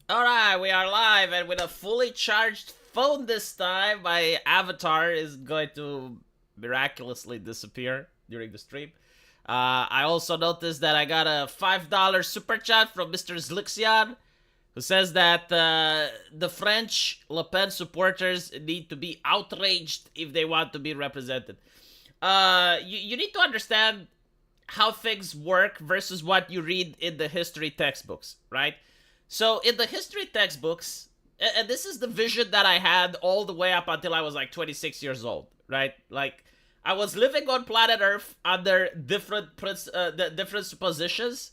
Alright, we are live and with a fully charged phone this time. My avatar is going to miraculously disappear during the stream. I also noticed that I got a $5 super chat from Mr. Zlixian, who says that the French Le Pen supporters need to be outraged if they want to be represented. You need to understand how things work versus what you read in the history textbooks, right? So in the history textbooks, and this is the vision that I had all the way up until I was like 26 years old, right? Like I was living on planet Earth under different suppositions,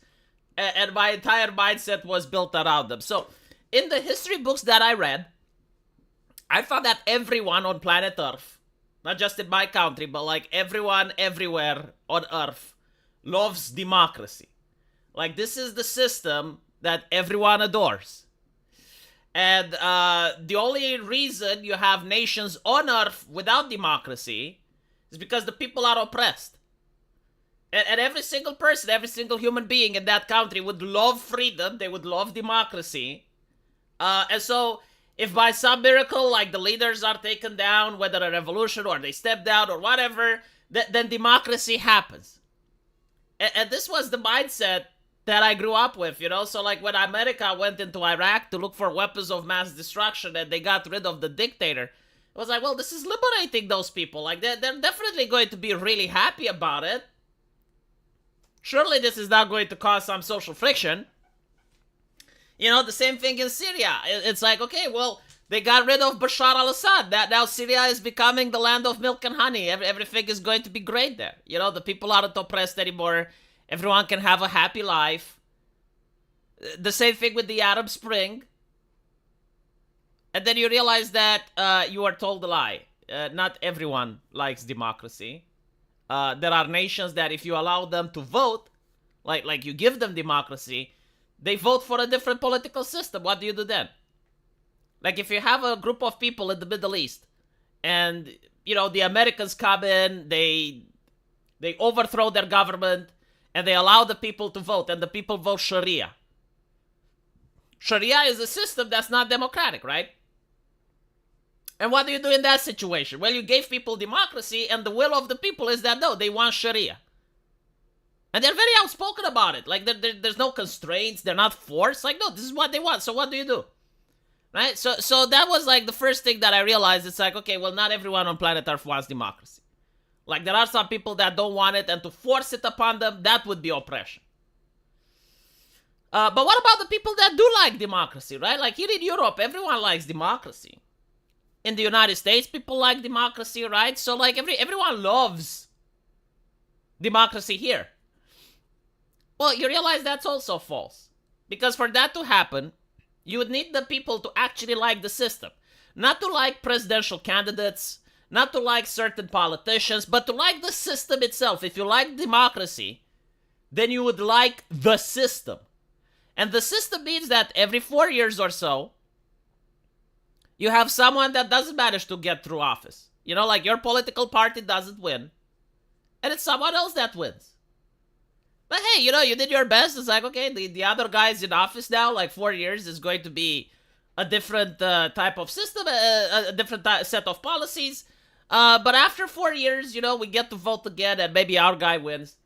and my entire mindset was built around them. So in the history books that I read, I found that everyone on planet Earth, not just in my country, but like everyone everywhere on Earth, loves democracy. Like this is the system that everyone adores. And the only reason you have nations on Earth without democracy is because the people are oppressed. And every single person, every single human being in that country would love freedom, they would love democracy. And so, if by some miracle, like the leaders are taken down, whether a revolution or they step down or whatever, then democracy happens. And this was the mindset that I grew up with, you know? So, like, when America went into Iraq to look for weapons of mass destruction and they got rid of the dictator, it was like, well, this is liberating those people. Like, they're definitely going to be really happy about it. Surely this is not going to cause some social friction. You know, the same thing in Syria. It's like, okay, well, they got rid of Bashar al-Assad. Now Syria is becoming the land of milk and honey. Everything is going to be great there. You know, the people aren't oppressed anymore. Everyone can have a happy life. The same thing with the Arab Spring. And then you realize that you are told a lie. Not everyone likes democracy. There are nations that if you allow them to vote, like you give them democracy, they vote for a different political system. What do you do then? Like if you have a group of people in the Middle East and, you know, the Americans come in, they overthrow their government and they allow the people to vote and the people vote Sharia. Sharia is a system that's not democratic, right? And what do you do in that situation? Well, you gave people democracy and the will of the people is that no, they want Sharia. And they're very outspoken about it. Like, there's no constraints. They're not forced. Like, no, this is what they want. So what do you do? Right? So that was, like, the first thing that I realized. It's like, okay, well, not everyone on planet Earth wants democracy. Like, there are some people that don't want it, and to force it upon them, that would be oppression. But what about the people that do like democracy, right? Like, here in Europe, everyone likes democracy. In the United States, people like democracy, right? So, like, everyone loves democracy here. Well, you realize that's also false. Because for that to happen, you would need the people to actually like the system. Not to like presidential candidates, not to like certain politicians, but to like the system itself. If you like democracy, then you would like the system. And the system means that every 4 years or so, you have someone that doesn't manage to get through office. You know, like your political party doesn't win, and it's someone else that wins. But hey, you know, you did your best. It's like, okay, the other guy's in office now, like 4 years is going to be a different type of system, a different set of policies. But after 4 years, you know, we get to vote again and maybe our guy wins.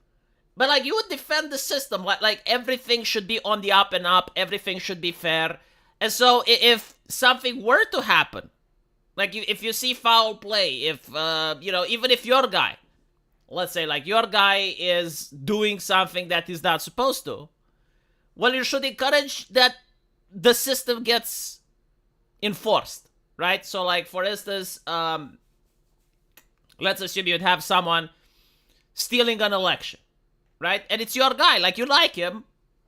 But like, you would defend the system. Like everything should be on the up and up. Everything should be fair. And so if something were to happen, like if you see foul play, if, you know, even if your guy, let's say like your guy is doing something that he's not supposed to, well, you should encourage that the system gets enforced, right? So like, for instance, let's assume you'd have someone stealing an election, right? And it's your guy, like you like him,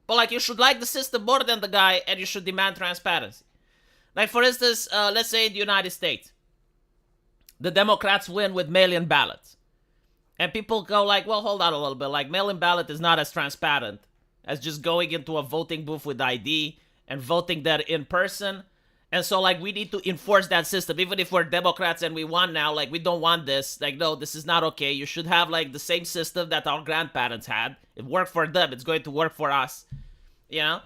but like you should like the system more than the guy and you should demand transparency. Like for instance, let's say in the United States, the Democrats win with mail-in ballots. And people go like, well, hold on a little bit. Like, mail-in ballot is not as transparent as just going into a voting booth with ID and voting there in person. And so, like, we need to enforce that system. Even if we're Democrats and we won now, like, we don't want this. Like, no, this is not okay. You should have, like, the same system that our grandparents had. It worked for them. It's going to work for us. You know?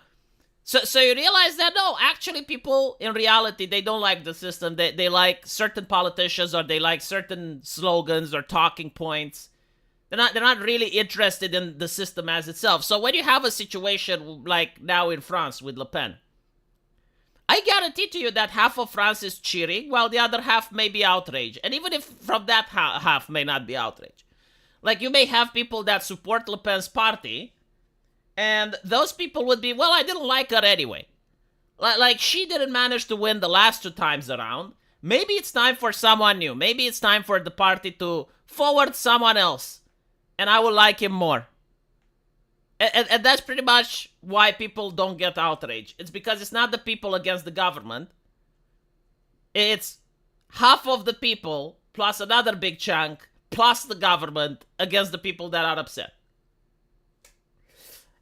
So you realize that no, actually people in reality, they don't like the system. They like certain politicians, or they like certain slogans or talking points. They're not really interested in the system as itself. So when you have a situation like now in France with Le Pen, I guarantee to you that half of France is cheering, while the other half may be outraged. And even if from that half may not be outraged. Like, you may have people that support Le Pen's party, and those people would be, well, I didn't like her anyway. Like, she didn't manage to win the last 2 times around. Maybe it's time for someone new. Maybe it's time for the party to forward someone else, and I will like him more. And that's pretty much why people don't get outraged. It's because it's not the people against the government. It's half of the people plus another big chunk plus the government against the people that are upset.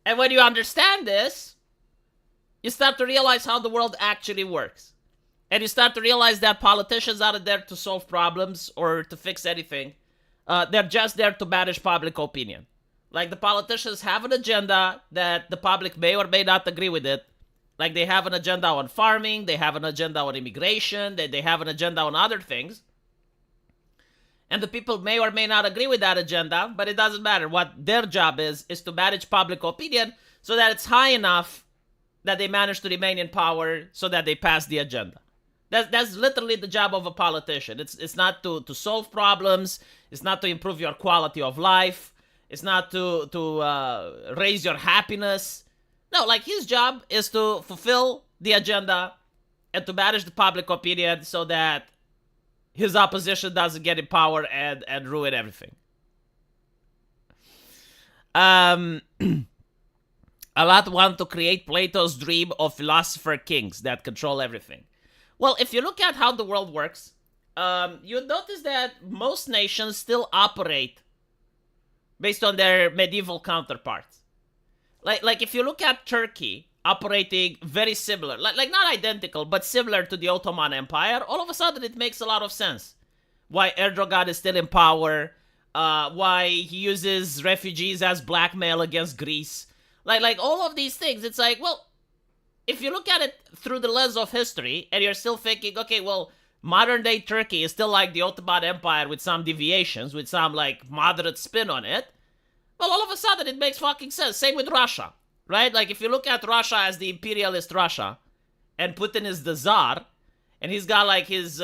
And when you understand this, you start to realize how the world actually works. And you start to realize that politicians aren't there to solve problems or to fix anything. They're just there to manage public opinion. Like, the politicians have an agenda that the public may or may not agree with it. Like, they have an agenda on farming, they have an agenda on immigration, they have an agenda on other things. And the people may or may not agree with that agenda, but it doesn't matter. What their job is to manage public opinion so that it's high enough that they manage to remain in power so that they pass the agenda. That's literally the job of a politician. It's not to solve problems. It's not to improve your quality of life. It's not to raise your happiness. No, like, his job is to fulfill the agenda and to manage the public opinion so that his opposition doesn't get in power and ruin everything. A lot want to create Plato's dream of philosopher kings that control everything. Well, if you look at how the world works, you'll notice that most nations still operate based on their medieval counterparts. Like if you look at Turkey operating very similar, like not identical, but similar to the Ottoman Empire, all of a sudden it makes a lot of sense. Why Erdogan is still in power, why he uses refugees as blackmail against Greece. Like all of these things, it's like, well, if you look at it through the lens of history, and you're still thinking, okay, well, modern day Turkey is still like the Ottoman Empire with some deviations, with some like moderate spin on it. Well, all of a sudden it makes fucking sense. Same with Russia, right? Like, if you look at Russia as the imperialist Russia, and Putin is the Tsar, and he's got like his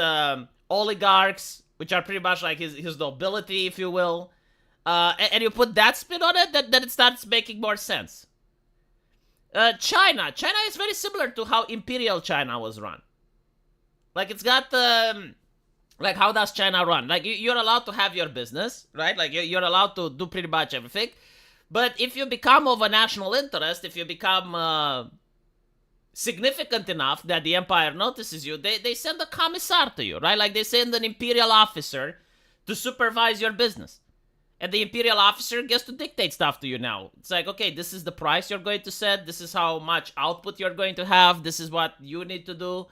oligarchs, which are pretty much like his nobility, if you will, and you put that spin on it, then it starts making more sense. China is very similar to how imperial China was run. Like, it's got the like, how does China run? Like, you're allowed to have your business, right? Like, you're allowed to do pretty much everything. But if you become of a national interest, if you become significant enough that the empire notices you, they send a commissar to you, right? Like, they send an imperial officer to supervise your business. And the imperial officer gets to dictate stuff to you now. It's like, okay, this is the price you're going to set. This is how much output you're going to have. This is what you need to do.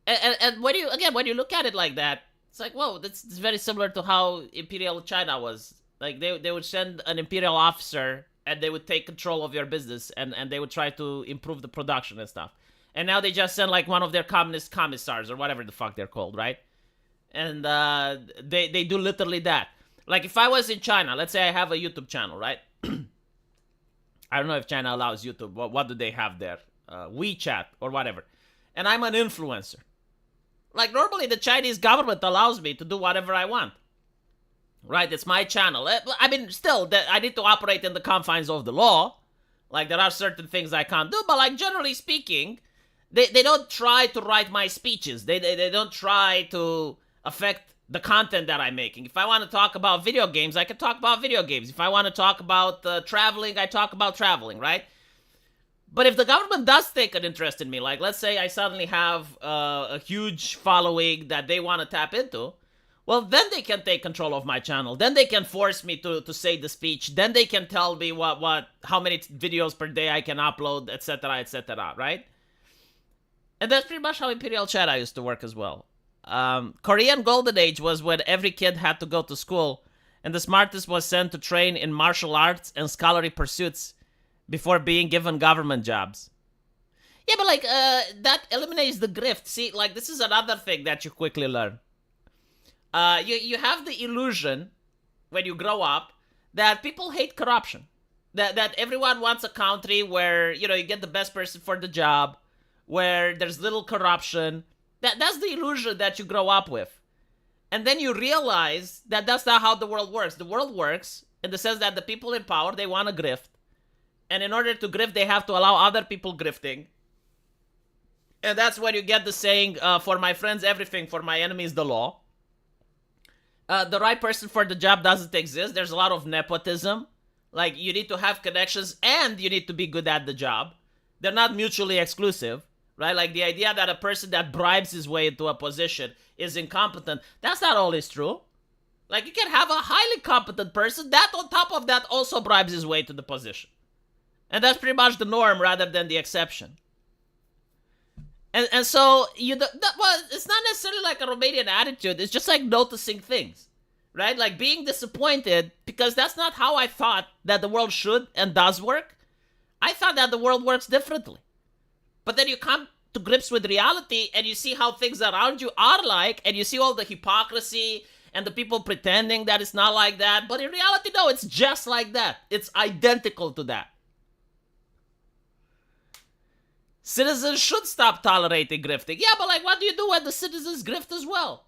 And when you look at it like that, it's like, whoa, it's very similar to how imperial China was. Like, they would send an imperial officer, and they would take control of your business, and they would try to improve the production and stuff. And now they just send like one of their communist commissars, or whatever the fuck they're called, right? And they do literally that. Like, if I was in China, let's say I have a YouTube channel, right? I don't know if China allows YouTube. What do they have there? WeChat or whatever. And I'm an influencer. Like, normally the Chinese government allows me to do whatever I want. Right? It's my channel. I mean, still, I need to operate in the confines of the law. Like, there are certain things I can't do. But, like, generally speaking, they don't try to write my speeches. They don't try to affect the content that I'm making. If I want to talk about video games, I can talk about video games. If I want to talk about traveling, I talk about traveling, right? But if the government does take an interest in me, like, let's say I suddenly have a huge following that they want to tap into, well, then they can take control of my channel. Then they can force me to say the speech. Then they can tell me how many videos per day I can upload, etc., right? And that's pretty much how Imperial China used to work as well. Korean Golden Age was when every kid had to go to school, and the smartest was sent to train in martial arts and scholarly pursuits before being given government jobs. Yeah, but like that eliminates the grift. See, like this is another thing that you quickly learn. You have the illusion when you grow up that people hate corruption. That everyone wants a country where, you know, you get the best person for the job, where there's little corruption. That's the illusion that you grow up with. And then you realize that that's not how the world works. The world works in the sense that the people in power, they want to grift. And in order to grift, they have to allow other people grifting. And that's when you get the saying, for my friends, everything, for my enemies, the law. The right person for the job doesn't exist. There's a lot of nepotism. Like, you need to have connections and you need to be good at the job. They're not mutually exclusive, right? Like, the idea that a person that bribes his way into a position is incompetent, that's not always true. Like, you can have a highly competent person that, on top of that, also bribes his way to the position. And that's pretty much the norm rather than the exception. And so, well, it's not necessarily like a Romanian attitude. It's just like noticing things, right? Like being disappointed because that's not how I thought that the world should and does work. I thought that the world works differently. But then you come to grips with reality and you see how things around you are like, and you see all the hypocrisy and the people pretending that it's not like that. But in reality, no, it's just like that. It's identical to that. Citizens should stop tolerating grifting. Yeah, but like, what do you do when the citizens grift as well?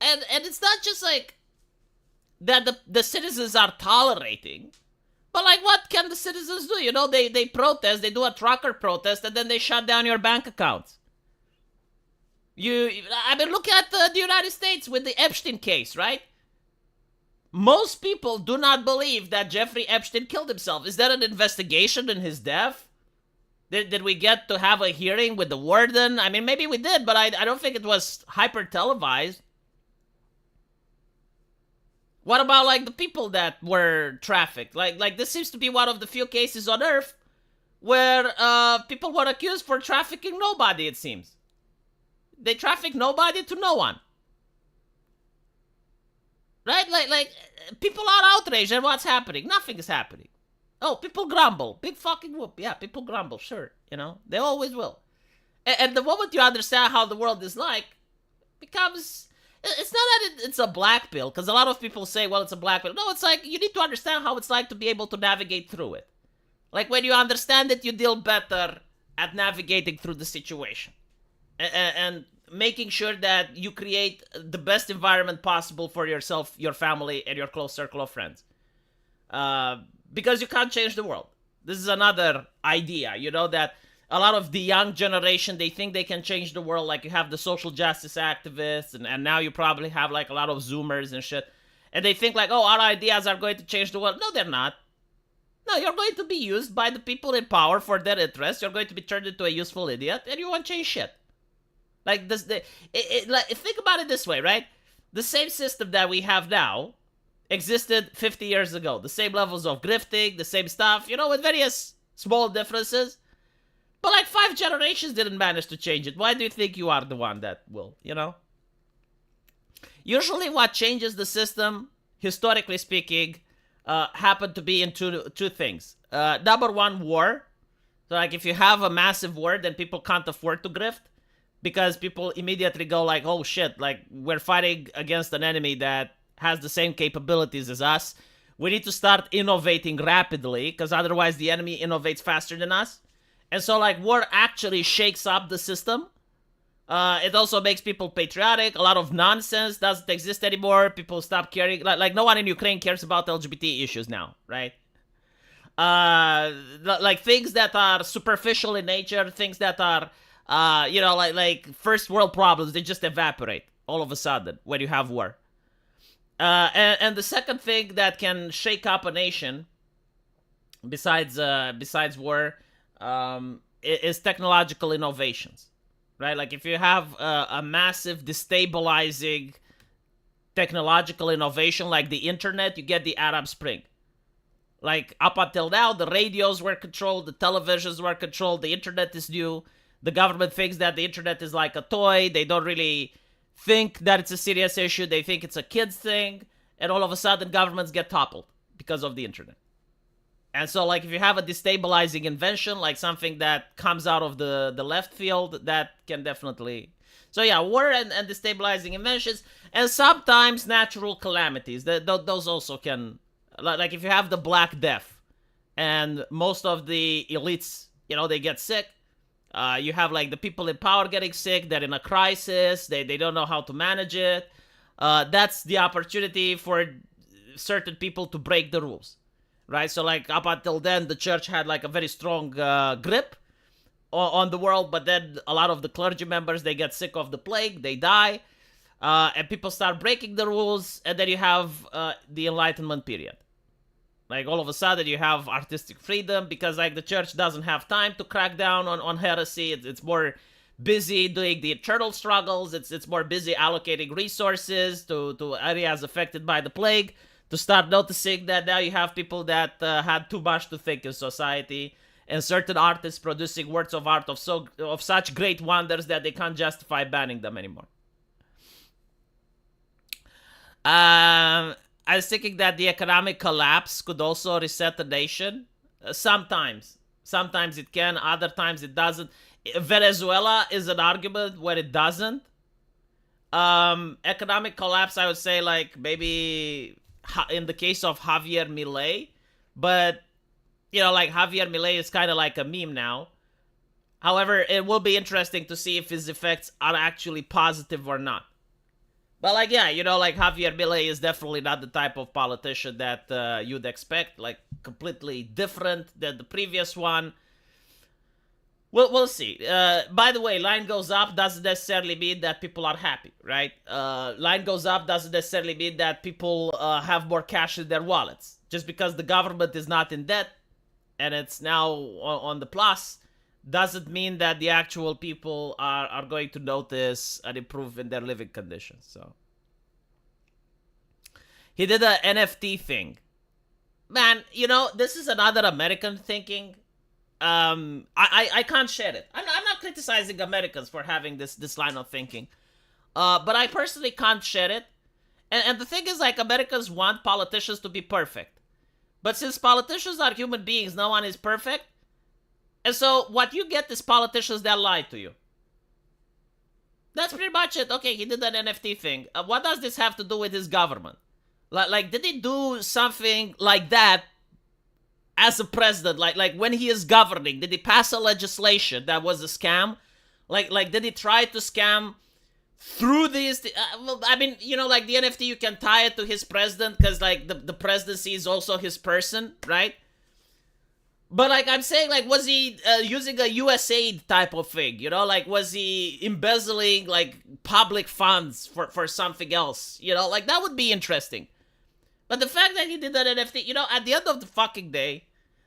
And it's not just like that the citizens are tolerating, but like, what can the citizens do? You know, they protest, they do a trucker protest, and then they shut down your bank accounts. I mean, look at the United States with the Epstein case, right? Most people do not believe that Jeffrey Epstein killed himself. Is there an investigation in his death? Did we get to have a hearing with the warden? I mean, maybe we did, but I don't think it was hyper televised. What about like the people that were trafficked? Like this seems to be one of the few cases on Earth where people were accused for trafficking nobody. It seems they trafficked nobody to no one. Right? Like people are outraged at what's happening. Nothing is happening. Oh, people grumble. Big fucking whoop. Yeah, people grumble. Sure. You know, they always will. And the moment you understand how the world is like, becomes... It's not that it's a black pill, because a lot of people say, well, it's a black pill. No, it's like, you need to understand how it's like to be able to navigate through it. Like, when you understand it, you deal better at navigating through the situation. And making sure that you create the best environment possible for yourself, your family, and your close circle of friends. Because you can't change the world. This is another idea, you know, that a lot of the young generation, they think they can change the world. Like, you have the social justice activists, and now you probably have, like, a lot of Zoomers and shit. And they think, like, oh, our ideas are going to change the world. No, they're not. No, you're going to be used by the people in power for their interests. You're going to be turned into a useful idiot, and you won't change shit. Like, like, think about it this way, right? The same system that we have now existed 50 years ago. The same levels of grifting, the same stuff, you know, with various small differences. But like 5 generations didn't manage to change it. Why do you think you are the one that will, you know? Usually what changes the system, historically speaking, happen to be in two things. Number one, war. So like if you have a massive war, then people can't afford to grift. Because people immediately go like, oh shit, like we're fighting against an enemy that has the same capabilities as us. We need to start innovating rapidly, because otherwise the enemy innovates faster than us. And so, like, war actually shakes up the system. It also makes people patriotic. A lot of nonsense doesn't exist anymore. People stop caring. Like no one in Ukraine cares about LGBT issues now, right? Like, things that are superficial in nature, things that are, you know, like first world problems, they just evaporate all of a sudden when you have war. And the second thing that can shake up a nation, besides war, is technological innovations, right? Like if you have a massive destabilizing technological innovation like the internet, you get the Arab Spring. Like up until now, the radios were controlled, the televisions were controlled, the internet is new. The government thinks that the internet is like a toy. They don't really think that it's a serious issue. They think it's a kid's thing. And all of a sudden, governments get toppled because of the internet. And so, like, if you have a destabilizing invention, like something that comes out of the left field, that can definitely. So yeah, war and destabilizing inventions, and sometimes natural calamities. Those also can, like if you have the Black Death, and most of the elites, they get sick. You have like the people in power getting sick. They're in a crisis. They don't know how to manage it. That's the opportunity for certain people to break the rules, right? So like up until then, the church had like a very strong grip on the world, but then a lot of the clergy members, they get sick of the plague, they die, and people start breaking the rules, and then you have the Enlightenment period. Like all of a sudden you have artistic freedom because like the church doesn't have time to crack down on heresy. It's more busy doing the internal struggles. It's more busy allocating resources to areas affected by the plague, to start noticing that now you have people that had too much to think in society, and certain artists producing works of art of such great wonders that they can't justify banning them anymore. I was thinking that the economic collapse could also reset the nation. Sometimes it can, other times it doesn't. Venezuela is an argument where it doesn't. Economic collapse, I would say, like maybe in the case of Javier Milei, but like Javier Milei is kind of like a meme now. However, it will be interesting to see if his effects are actually positive or not. But like, yeah, like Javier Milei is definitely not the type of politician that you'd expect. Like, completely different than the previous one. We'll see. By the way, line goes up doesn't necessarily mean that people are happy, right? Line goes up doesn't necessarily mean that people have more cash in their wallets. Just because the government is not in debt and it's now on the plus doesn't mean that the actual people are going to notice an improvement in their living conditions. So he did a NFT thing. Man, this is another American thinking. I can't share it. I'm not criticizing Americans for having this line of thinking. But I personally can't share it. And the thing is, like, Americans want politicians to be perfect. But since politicians are human beings, no one is perfect. And so what you get is politicians that lie to you. That's pretty much it. Okay, he did an NFT thing. What does this have to do with his government? Like, did he do something like that as a president? Like when he is governing, did he pass a legislation that was a scam? Like did he try to scam through these? Well, I mean, like the NFT, you can tie it to his president because like the presidency is also his person, right? But like I'm saying, like, was he using a USAID type of thing? Like, was he embezzling like public funds for something else? Like that would be interesting. But the fact that he did that NFT, at the end of the fucking day,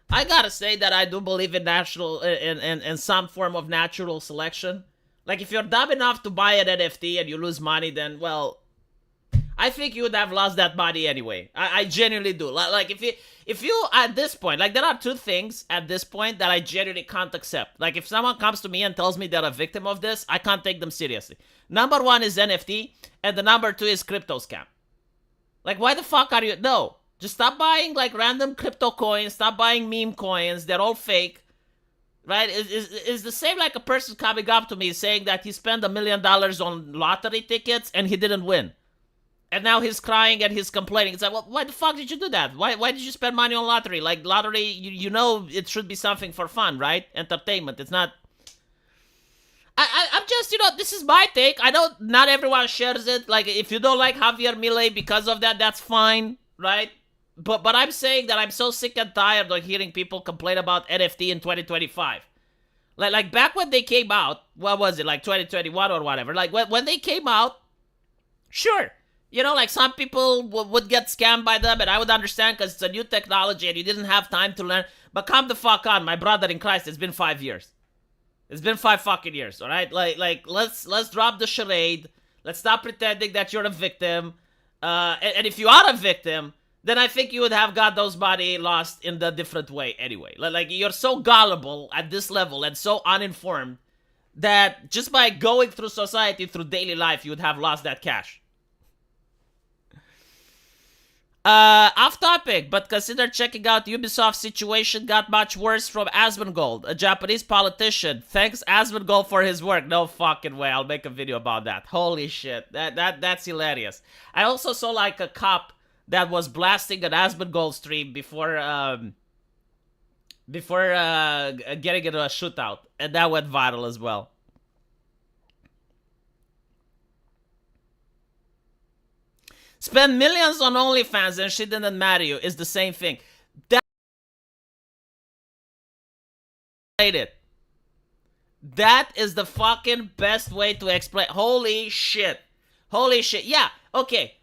I gotta say that I do believe in in some form of natural selection. Like, if you're dumb enough to buy an NFT and you lose money, then, well, I think you would have lost that money anyway. I genuinely do. Like, if you, at this point, like, there are two things at this point that I genuinely can't accept. Like, if someone comes to me and tells me they're a victim of this, I can't take them seriously. Number one is NFT, and the number two is crypto scam. Like, why the fuck are you... No. Just stop buying, like, random crypto coins. Stop buying meme coins. They're all fake. Right? It's the same like a person coming up to me saying that he spent $1 million on lottery tickets and he didn't win. And now he's crying and he's complaining. It's like, well, why the fuck did you do that? Why did you spend money on lottery? Like, lottery, it should be something for fun, right? Entertainment. It's not... I'm just, this is my take. I know not everyone shares it. Like, if you don't like Javier Milei because of that, that's fine, right? But I'm saying that I'm so sick and tired of hearing people complain about NFT in 2025. Like back when they came out, what was it, like 2021 or whatever? Like, when they came out, sure. Like, some people would get scammed by them, and I would understand because it's a new technology and you didn't have time to learn. But come the fuck on, my brother in Christ, it's been 5 years. It's been 5 fucking years, all right? Like let's drop the charade. Let's stop pretending that you're a victim. And if you are a victim, then I think you would have got those money lost in a different way anyway. Like, you're so gullible at this level and so uninformed that just by going through society, through daily life, you would have lost that cash. Off topic, but consider checking out Ubisoft's situation got much worse from Asmongold, a Japanese politician. Thanks Asmongold for his work. No fucking way. I'll make a video about that. Holy shit. That's hilarious. I also saw like a cop that was blasting an Asmongold stream before getting into a shootout, and that went viral as well. Spend millions on OnlyFans and she didn't marry you is the same thing. That is the fucking best way to explain. Holy shit. Holy shit. Yeah, okay.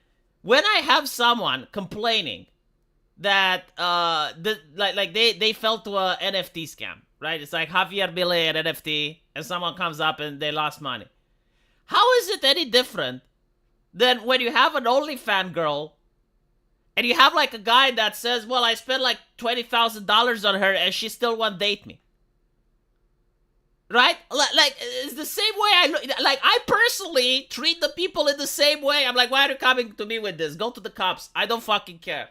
When I have someone complaining that they fell to a NFT scam, right? It's like Javier Milei and NFT, and someone comes up and they lost money. How is it any different than when you have an OnlyFans girl and you have like a guy that says, well, I spent like $20,000 on her and she still won't date me? Right? Like, it's the same way I personally treat the people in the same way. I'm like, why are you coming to me with this? Go to the cops. I don't fucking care.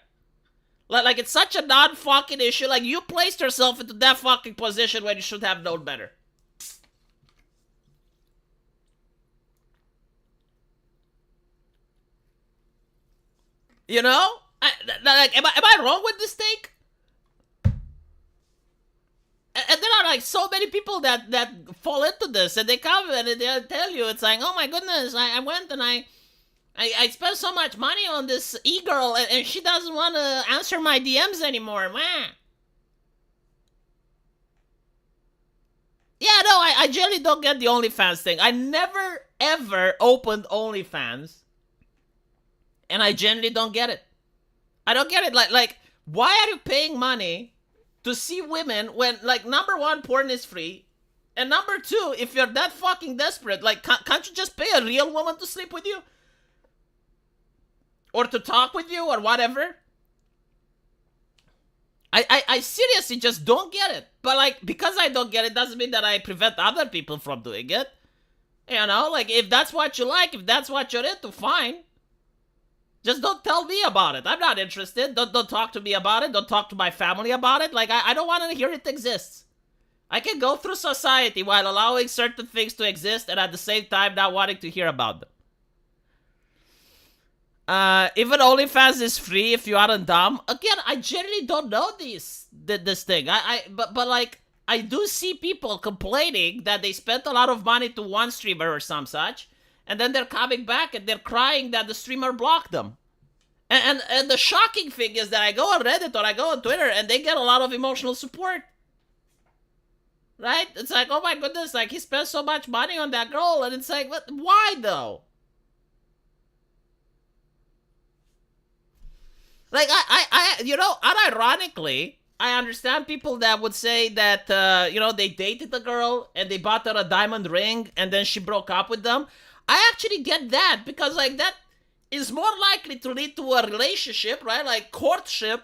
Like, it's such a non-fucking issue. Like, you placed yourself into that fucking position when you should have known better. You know? Like, am I wrong with this take? And there are like so many people that fall into this, and they come and they tell you, it's like, oh my goodness, I went and I spent so much money on this e-girl, and she doesn't want to answer my DMs anymore. Man. Yeah, no, I generally don't get the OnlyFans thing. I never, ever opened OnlyFans, and I generally don't get it. I don't get it. Like, why are you paying money to see women when, like, number one, porn is free, and number two, if you're that fucking desperate, like, can't you just pay a real woman to sleep with you? Or to talk with you, or whatever? I seriously just don't get it. But, like, because I don't get it doesn't mean that I prevent other people from doing it. You know, like, if that's what you like, if that's what you're into, fine. Just don't tell me about it. I'm not interested. Don't talk to me about it. Don't talk to my family about it. Like, I don't want to hear it exists. I can go through society while allowing certain things to exist and at the same time not wanting to hear about them. Even OnlyFans is free if you aren't dumb. Again, I generally don't know this thing. But like, I do see people complaining that they spent a lot of money to one streamer or some such, and then they're coming back and they're crying that the streamer blocked them. And the shocking thing is that I go on Reddit or I go on Twitter and they get a lot of emotional support. Right? It's like, oh my goodness, like, he spent so much money on that girl, and it's like, what? Why though? Like, I you know, unironically, I understand people that would say that, you know, they dated the girl and they bought her a diamond ring and then she broke up with them. I actually get that, because, like, that is more likely to lead to a relationship, right? Like, courtship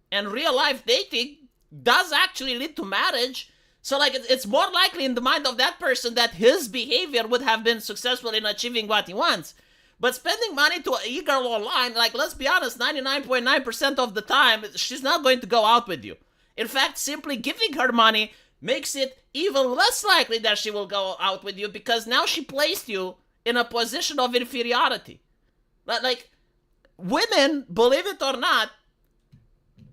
and real life dating does actually lead to marriage. So, like, it's more likely in the mind of that person that his behavior would have been successful in achieving what he wants. But spending money to an e-girl online, like, let's be honest, 99.9% of the time, she's not going to go out with you. In fact, simply giving her money makes it even less likely that she will go out with you, because now she placed you in a position of inferiority. Like, women, believe it or not,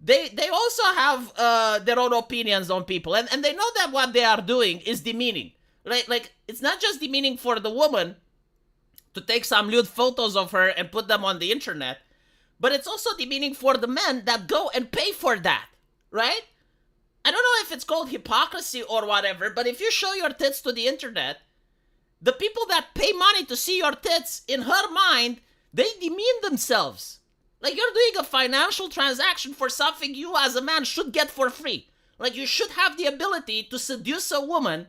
they also have their own opinions on people, and they know that what they are doing is demeaning. Like, it's not just demeaning for the woman to take some lewd photos of her and put them on the internet, but it's also demeaning for the men that go and pay for that, right? I don't know if it's called hypocrisy or whatever, but if you show your tits to the internet, the people that pay money to see your tits, in her mind, they demean themselves. Like, you're doing a financial transaction for something you as a man should get for free. Like, you should have the ability to seduce a woman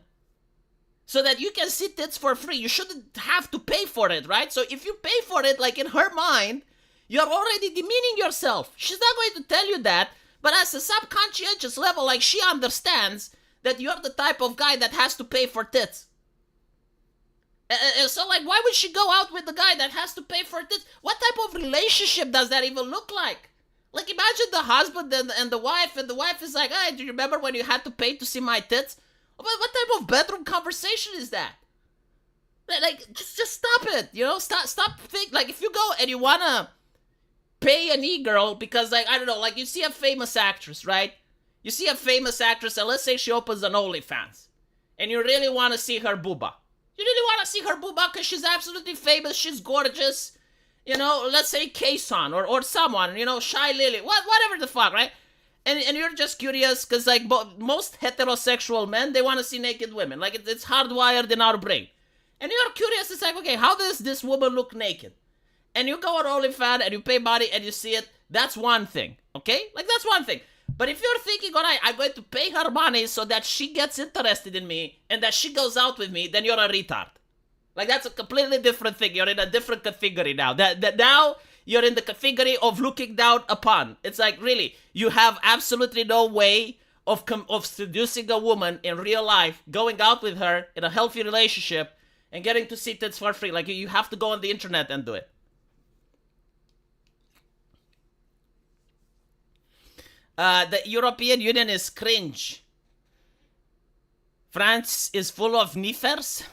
so that you can see tits for free. You shouldn't have to pay for it, right? So if you pay for it, like, in her mind, you're already demeaning yourself. She's not going to tell you that, but at a subconscious level, like, she understands that you're the type of guy that has to pay for tits. So, like, why would she go out with the guy that has to pay for tits? What type of relationship does that even look like? Like, imagine the husband and the wife is like, hey, do you remember when you had to pay to see my tits? What type of bedroom conversation is that? Like, just stop it, you know? Stop think. Like, if you go and you wanna pay an e-girl because, like, I don't know, like, you see a famous actress, right? You see a famous actress, and let's say she opens an OnlyFans, and you really want to see her booba. You really want to see her booba because she's absolutely famous, she's gorgeous, you know, let's say Kason or someone, you know, Shy Lily, whatever the fuck, right? And you're just curious because, like, most heterosexual men, they want to see naked women. Like, it's hardwired in our brain. And you're curious, it's like, okay, how does this woman look naked? And you go on OnlyFans and you pay money and you see it, that's one thing, okay? Like, that's one thing. But if you're thinking, all right, I'm going to pay her money so that she gets interested in me and that she goes out with me, then you're a retard. Like, that's a completely different thing. You're in a different category now. That now you're in the category of looking down upon. It's like, really, you have absolutely no way of seducing a woman in real life, going out with her in a healthy relationship, and getting to see tits for free. Like, you have to go on the internet and do it. The European Union is cringe. France is full of niffers.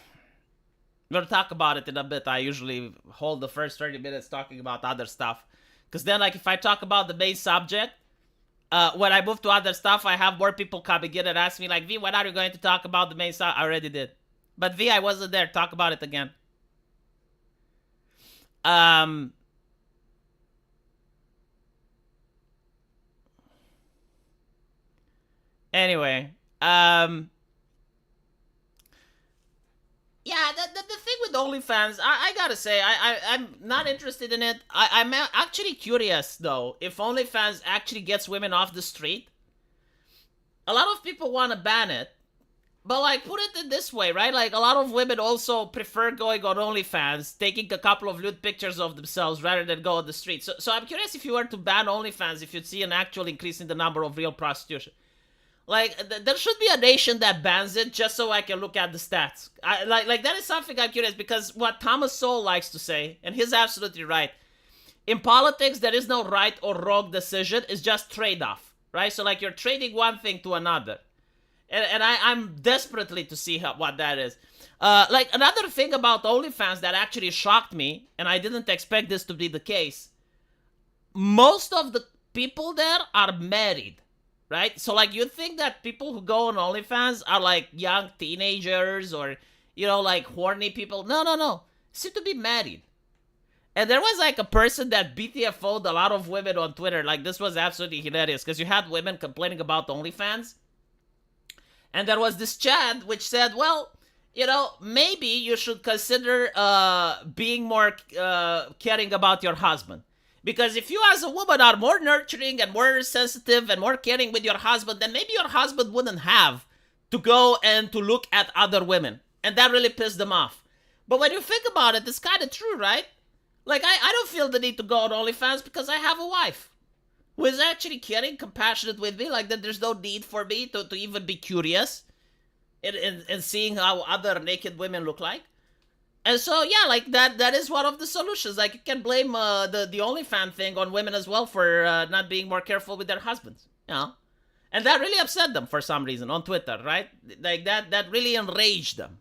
We'll talk about it in a bit. I usually hold the first 30 minutes talking about other stuff. Because then, like, if I talk about the main subject, when I move to other stuff, I have more people coming in and ask me, like, V, when are you going to talk about the main stuff? I already did. But V, I wasn't there. Talk about it again. Anyway, yeah, the thing with OnlyFans, I gotta say, I'm not interested in it. I'm actually curious, though, if OnlyFans actually gets women off the street. A lot of people want to ban it, but, like, put it in this way, right? Like, a lot of women also prefer going on OnlyFans, taking a couple of nude pictures of themselves rather than go on the street. So I'm curious if you were to ban OnlyFans, if you'd see an actual increase in the number of real prostitution. Like, there should be a nation that bans it just so I can look at the stats. Like that is something I'm curious, because what Thomas Sowell likes to say, and he's absolutely right, in politics, there is no right or wrong decision. It's just trade-off, right? So, like, you're trading one thing to another. And I'm desperately to see what that is. Like, another thing about OnlyFans that actually shocked me, and I didn't expect this to be the case, most of the people there are married. Right? So, like, you think that people who go on OnlyFans are, like, young teenagers or, you know, like, horny people. No. Seem to be married. And there was, like, a person that BTFO'd a lot of women on Twitter. Like, this was absolutely hilarious because you had women complaining about OnlyFans. And there was this chat which said, well, you know, maybe you should consider being more caring about your husband. Because if you as a woman are more nurturing and more sensitive and more caring with your husband, then maybe your husband wouldn't have to go and to look at other women. And that really pissed them off. But when you think about it, it's kind of true, right? Like, I don't feel the need to go on OnlyFans because I have a wife who is actually caring, compassionate with me. Like, that there's no need for me to even be curious in seeing how other naked women look like. And so, yeah, like, that is one of the solutions. Like, you can blame the OnlyFans thing on women as well for not being more careful with their husbands, you know? And that really upset them for some reason on Twitter, right? Like, that really enraged them.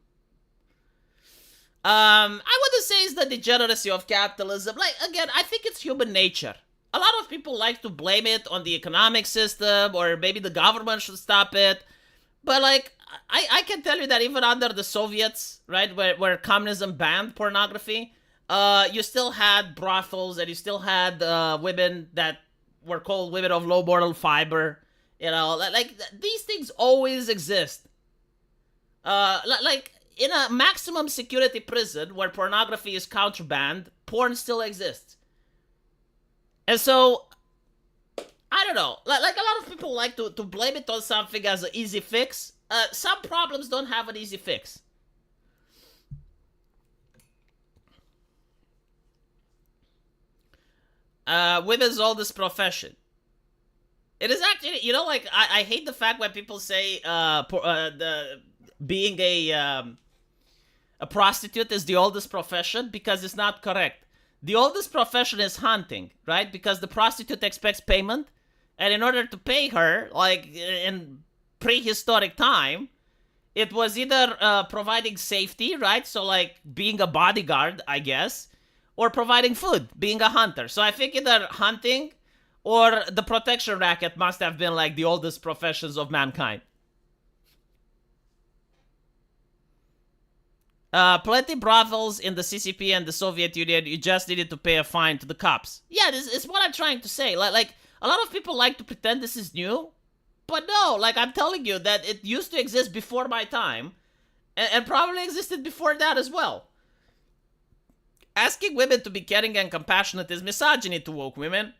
I wouldn't say it's the degeneracy of capitalism. Like, again, I think it's human nature. A lot of people like to blame it on the economic system, or maybe the government should stop it. But, like, I can tell you that even under the Soviets, right, where communism banned pornography, you still had brothels and you still had women that were called women of low moral fiber. You know, like, these things always exist. Like, in a maximum security prison where pornography is contraband, porn still exists. And so, I don't know. Like, a lot of people like to blame it on something as an easy fix. Some problems don't have an easy fix. Women's oldest profession. It is actually, you know, like, I hate the fact when people say being a prostitute is the oldest profession, because it's not correct. The oldest profession is hunting, right? Because the prostitute expects payment, and in order to pay her, like in prehistoric time, it was either providing safety, right? So like being a bodyguard, I guess, or providing food, being a hunter. So I think either hunting or the protection racket must have been like the oldest professions of mankind. Plenty brothels in the CCP and the Soviet Union. You just needed to pay a fine to the cops. Yeah, this is what I'm trying to say. Like a lot of people like to pretend this is new, but no. Like I'm telling you that it used to exist before my time, and probably existed before that as well. Asking women to be caring and compassionate is misogyny to woke women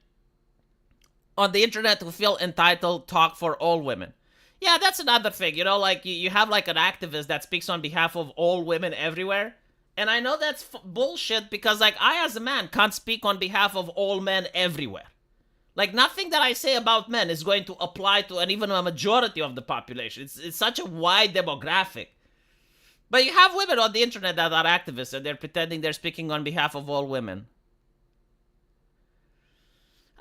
on the internet who feel entitled talk for all women. Yeah, that's another thing. You know, like you have like an activist that speaks on behalf of all women everywhere. And I know that's bullshit because like I as a man can't speak on behalf of all men everywhere. Like nothing that I say about men is going to apply to an even a majority of the population. It's such a wide demographic. But you have women on the internet that are activists and they're pretending they're speaking on behalf of all women.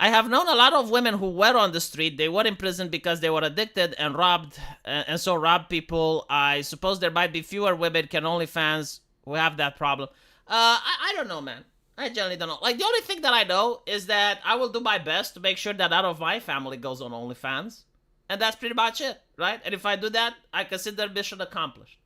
I have known a lot of women who were on the street. They were in prison because they were addicted and robbed, and so robbed people. I suppose there might be fewer women can OnlyFans who have that problem. I don't know, man. I generally don't know. Like, the only thing that I know is that I will do my best to make sure that none of my family goes on OnlyFans. And that's pretty much it, right? And if I do that, I consider mission accomplished.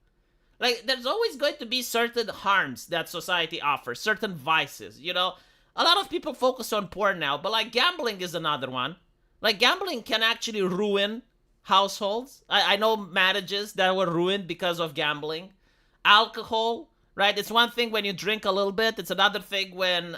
Like, there's always going to be certain harms that society offers, certain vices, you know? A lot of people focus on porn now, but like gambling is another one. Like gambling can actually ruin households. I know marriages that were ruined because of gambling. Alcohol, right? It's one thing when you drink a little bit. It's another thing when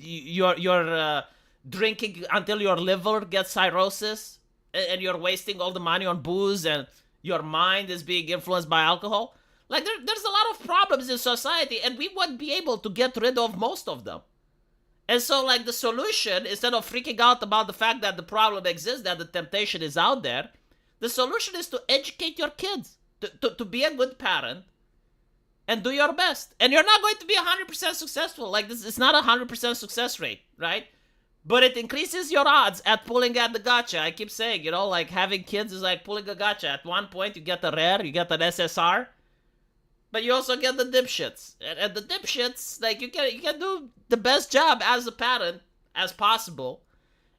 you're drinking until your liver gets cirrhosis and you're wasting all the money on booze and your mind is being influenced by alcohol. Like there's a lot of problems in society and we won't be able to get rid of most of them. And so, like, the solution, instead of freaking out about the fact that the problem exists, that the temptation is out there, the solution is to educate your kids, to be a good parent, and do your best. And you're not going to be 100% successful. Like, this is not a 100% success rate, right? But it increases your odds at pulling at the gotcha. I keep saying, you know, like, having kids is like pulling a gotcha. At one point, you get the rare, you get an SSR, but you also get the dipshits. And the dipshits, like, you can do the best job as a parent as possible.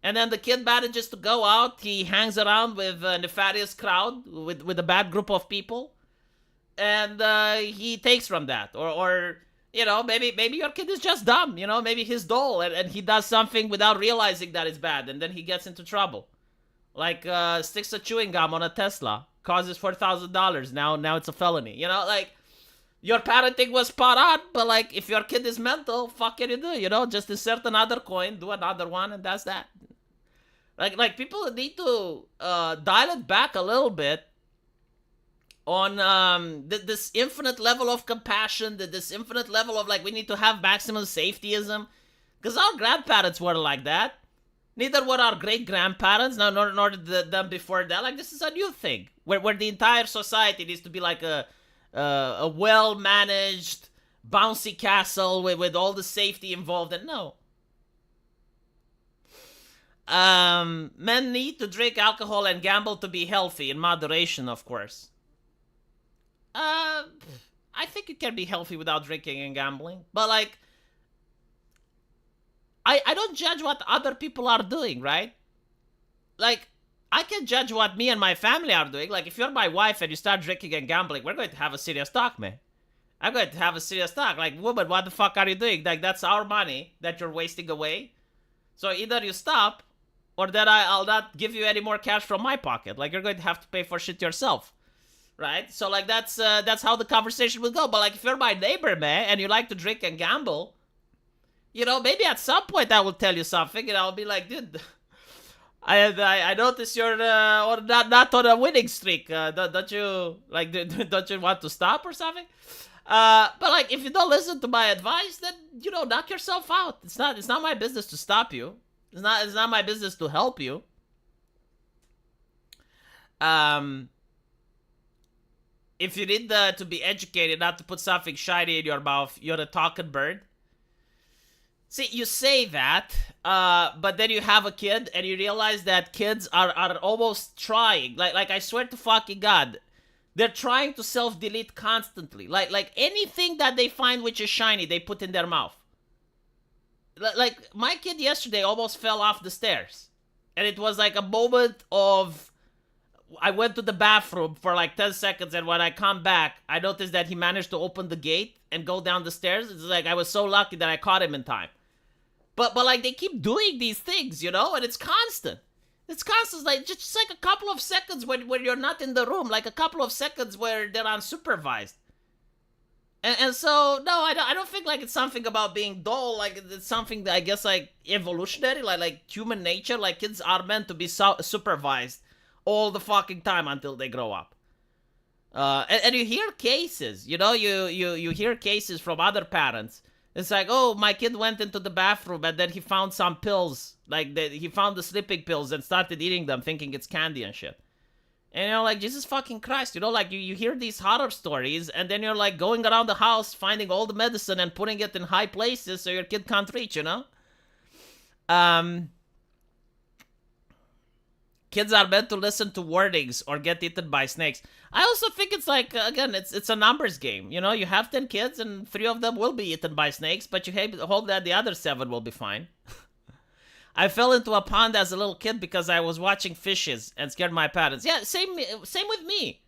And then the kid manages to go out. He hangs around with a nefarious crowd, with a bad group of people. And he takes from that. Or you know, maybe your kid is just dumb. You know, maybe he's dull and he does something without realizing that it's bad. And then he gets into trouble. Like, sticks a chewing gum on a Tesla. Causes $4,000. Now it's a felony. You know, like... Your parenting was spot on, but like if your kid is mental, fuck can you do? You know, just insert another coin, do another one, and that's that. Like people need to dial it back a little bit on this infinite level of compassion, this infinite level of like we need to have maximum safetyism, because our grandparents were like that. Neither were our great grandparents, nor them before that. Like this is a new thing where the entire society needs to be like a well-managed bouncy castle with all the safety involved. And no. Men need to drink alcohol and gamble to be healthy, in moderation, of course. I think you can be healthy without drinking and gambling. But, like, I don't judge what other people are doing, right? Like, I can judge what me and my family are doing. Like, if you're my wife and you start drinking and gambling, we're going to have a serious talk, man. I'm going to have a serious talk. Like, woman, what the fuck are you doing? Like, that's our money that you're wasting away. So either you stop, or then I'll not give you any more cash from my pocket. Like, you're going to have to pay for shit yourself. Right? So, like, that's how the conversation will go. But, like, if you're my neighbor, man, and you like to drink and gamble, you know, maybe at some point I will tell you something, and I'll be like, dude... I notice you're or not on a winning streak. Don't you like? Don't you want to stop or something? But like, if you don't listen to my advice, then you know, knock yourself out. It's not my business to stop you. It's not my business to help you. If you need to be educated, not to put something shiny in your mouth, you're a talking bird. See, you say that, but then you have a kid and you realize that kids are almost trying. Like I swear to fucking God, they're trying to self-delete constantly. Like anything that they find which is shiny, they put in their mouth. Like my kid yesterday almost fell off the stairs. And it was like a moment of, I went to the bathroom for like 10 seconds, and when I come back, I noticed that he managed to open the gate and go down the stairs. It's like I was so lucky that I caught him in time. But like they keep doing these things, you know, and it's constant. It's constant, like just like a couple of seconds when you're not in the room, like a couple of seconds where they're unsupervised. And so no, I don't think like it's something about being dull. Like it's something that I guess like evolutionary, like human nature. Like kids are meant to be supervised all the fucking time until they grow up. And you hear cases, you know, you hear cases from other parents. It's like, oh, my kid went into the bathroom and then he found some pills. Like, he found the sleeping pills and started eating them thinking it's candy and shit. And you're like, Jesus fucking Christ, you know, like, you hear these horror stories and then you're like going around the house finding all the medicine and putting it in high places so your kid can't reach, you know? Kids are meant to listen to warnings or get eaten by snakes. I also think it's like, again, it's a numbers game. You know, you have 10 kids and 3 of them will be eaten by snakes, but you hope that the other 7 will be fine. I fell into a pond as a little kid because I was watching fishes and scared my parents. Yeah, same with me.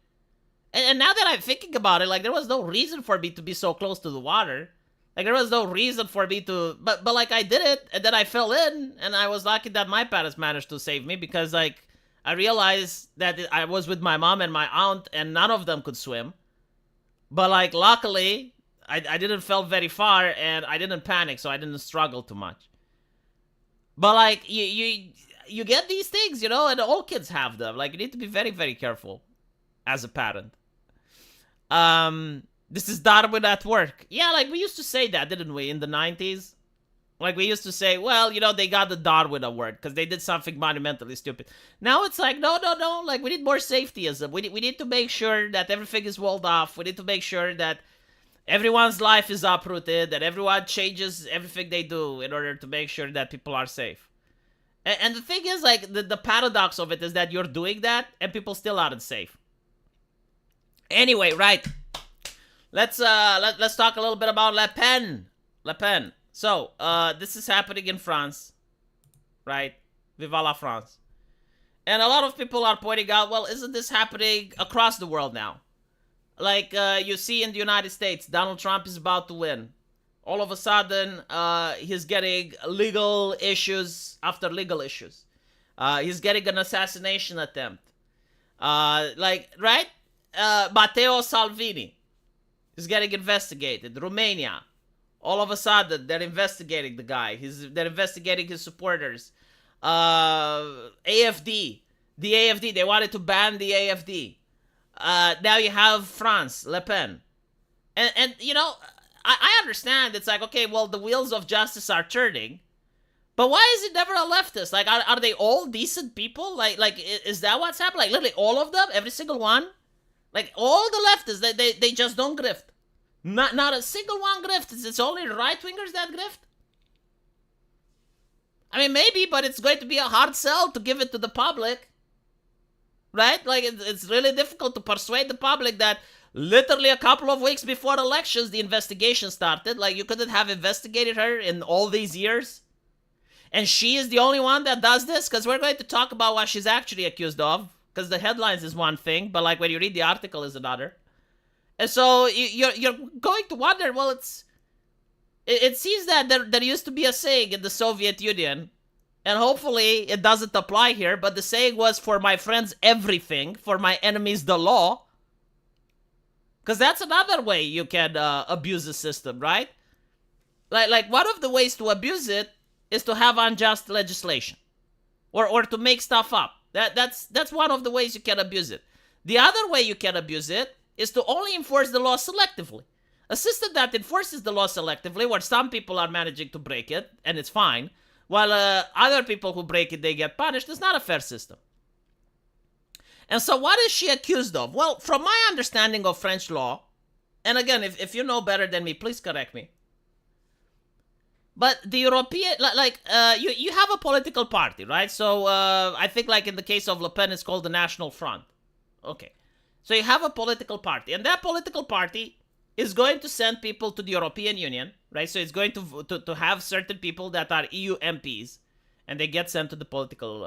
And now that I'm thinking about it, like, there was no reason for me to be so close to the water. Like, there was no reason for me to... But like, I did it, and then I fell in, and I was lucky that my parents managed to save me because, like, I realized that I was with my mom and my aunt, and none of them could swim. But, like, luckily, I didn't fall very far, and I didn't panic, so I didn't struggle too much. But, like, you get these things, you know, and all kids have them. Like, you need to be very, very careful as a parent. This is Darwin at work. Yeah, like, we used to say that, didn't we, in the 90s? Like, we used to say, well, you know, they got the Darwin award because they did something monumentally stupid. Now it's like, no. Like, we need more safetyism. We need to make sure that everything is walled off. We need to make sure that everyone's life is uprooted, that everyone changes everything they do in order to make sure that people are safe. And the thing is, like, the paradox of it is that you're doing that and people still aren't safe. Anyway, right. Let's talk a little bit about Le Pen. Le Pen. So, this is happening in France, right? Viva la France. And a lot of people are pointing out, well, isn't this happening across the world now? Like, you see in the United States, Donald Trump is about to win. All of a sudden, he's getting legal issues after legal issues. He's getting an assassination attempt. Like, right? Matteo Salvini is getting investigated. Romania. All of a sudden, they're investigating the guy. They're investigating his supporters. AFD. The AFD. They wanted to ban the AFD. Now you have France, Le Pen. And you know, I understand. It's like, okay, well, the wheels of justice are turning. But why is it never a leftist? Like, are they all decent people? Like, is that what's happening? Like, literally all of them? Every single one? Like, all the leftists, they just don't grift. Not a single one grift. It's only right-wingers that grift? I mean, maybe, but it's going to be a hard sell to give it to the public. Right? Like, it's really difficult to persuade the public that literally a couple of weeks before elections, the investigation started. Like, you couldn't have investigated her in all these years. And she is the only one that does this? Because we're going to talk about what she's actually accused of. Because the headlines is one thing, but, like, when you read the article is another. And so you're going to wonder, well, it seems that there used to be a saying in the Soviet Union, and hopefully it doesn't apply here, but the saying was, for my friends, everything, for my enemies, the law. Because that's another way you can abuse the system, right? Like one of the ways to abuse it is to have unjust legislation. Or to make stuff up. That's one of the ways you can abuse it. The other way you can abuse it is to only enforce the law selectively. A system that enforces the law selectively, where some people are managing to break it, and it's fine, while other people who break it, they get punished, is not a fair system. And so what is she accused of? Well, from my understanding of French law, and again, if you know better than me, please correct me. But the European, you have a political party, right? So I think like in the case of Le Pen, it's called the National Front. Okay. So you have a political party, and that political party is going to send people to the European Union, right? So it's going to have certain people that are EU MPs, and they get sent to the political